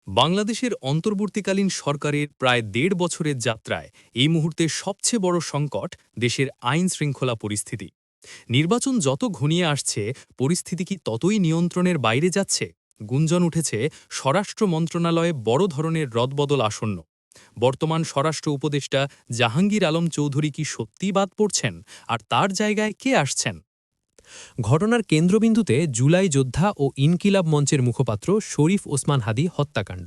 বাংলাদেশের অন্তর্বর্তীকালীন সরকারের প্রায় ১.৫ বছরের যাত্রায় এই মুহূর্তে সবচেয়ে বড় সংকট দেশের আইন শৃঙ্খলা পরিস্থিতি। নির্বাচন যত ঘনিয়ে আসছে, পরিস্থিতি কি ততই নিয়ন্ত্রণের বাইরে যাচ্ছে? গুঞ্জন উঠেছে স্বরাষ্ট্র মন্ত্রণালয়ে বড় ধরনের রদবদল আসন্ন। বর্তমান স্বরাষ্ট্র উপদেষ্টা জাহাঙ্গীর আলম চৌধুরী কি সত্যিই বাদ পড়ছেন, আর তার জায়গায় কে আসছেন? ঘটনার কেন্দ্রবিন্দুতে জুলাই যোদ্ধা ও ইনকিলাব মঞ্চের মুখপাত্র শরীফ ওসমান হাদি হত্যাকাণ্ড,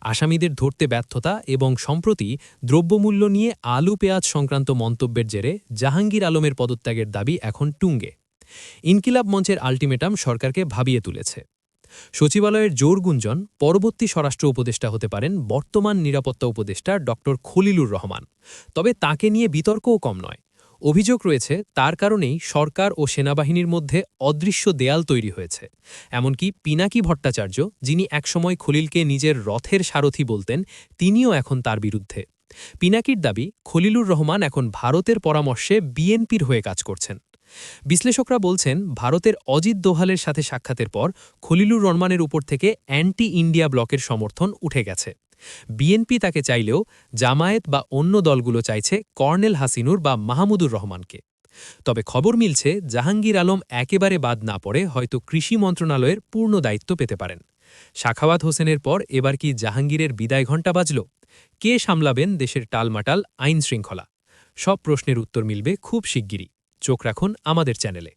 আসামিদের ধরতে ব্যর্থতা এবং সম্প্রতি দ্রব্যমূল্য নিয়ে আলু পেঁয়াজ সংক্রান্ত মন্তব্যের জেরে জাহাঙ্গীর আলমের পদত্যাগের দাবি এখন তুঙ্গে। ইনকিলাব মঞ্চের আল্টিমেটাম সরকারকে ভাবিয়ে তুলেছে। সচিবালয়ের জোর গুঞ্জন পরবর্তী স্বরাষ্ট্র উপদেষ্টা হতে পারেন বর্তমান নিরাপত্তা উপদেষ্টা ড খলিলুর রহমান। তবে তাকে নিয়ে বিতর্কও কম নয়। অভিযোগ রয়েছে তার কারণেই সরকার ও সেনাবাহিনীর মধ্যে অদৃশ্য দেয়াল তৈরি হয়েছে। এমনকি পিনাকি ভট্টাচার্য, যিনি একসময় খলিলকে নিজের রথের সারথি বলতেন, তিনিও এখন তার বিরুদ্ধে। পিনাকির দাবি, খলিলুর রহমান এখন ভারতের পরামর্শে বিএনপির হয়ে কাজ করছেন। বিশ্লেষকরা বলছেন, ভারতের অজিত দোভালের সাথে সাক্ষাতের পর খলিলুর রহমানের উপর থেকে অ্যান্টি ইন্ডিয়া ব্লকের সমর্থন উঠে গেছে। বিএনপি তাকে চাইলেও জামায়াত বা অন্য দলগুলো চাইছে কর্নেল হাসিনুর বা মাহমুদুর রহমানকে। তবে খবর মিলছে, জাহাঙ্গীর আলম একেবারে বাদ না পড়ে হয়তো কৃষি মন্ত্রণালয়ের পূর্ণ দায়িত্ব পেতে পারেন। সাখাওয়াত হোসেনের পর এবার কি জাহাঙ্গীরের বিদায় ঘণ্টা বাজল? কে সামলাবেন দেশের টালমাটাল আইন শৃঙ্খলা? সব প্রশ্নের উত্তর মিলবে খুব শিগগিরই। চোখ রাখুন আমাদের চ্যানেলে।